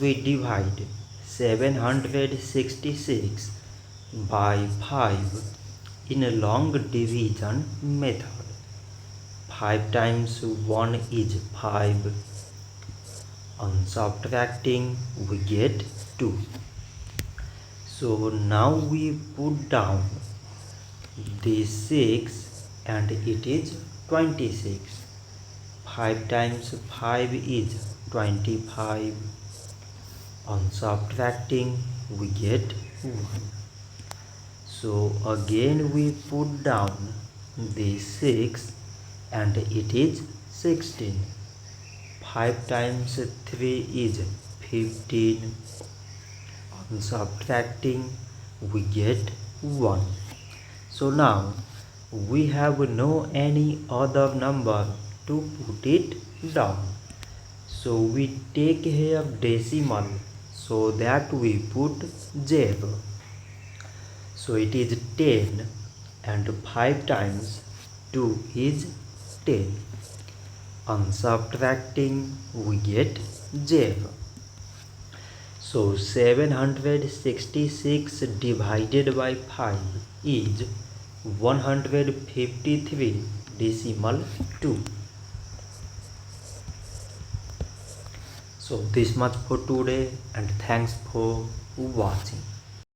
we divide 766 by 5 in a long division method. 5 times 1 is 5. On subtracting, we get 2. So now we put down the 6 and it is 26. 5 times 5 is 25. On subtracting, we get 1. So again we put down the 6 and it is 16. 5 times 3 is 15. On subtracting, we get 1. So now we have no any other number to put it down. So we take here decimal so that we put 0. So it is 10 and 5 times 2 is 10. On subtracting, we get 0. So 766 divided by 5 is 153 decimal 2. So this much for today and thanks for watching.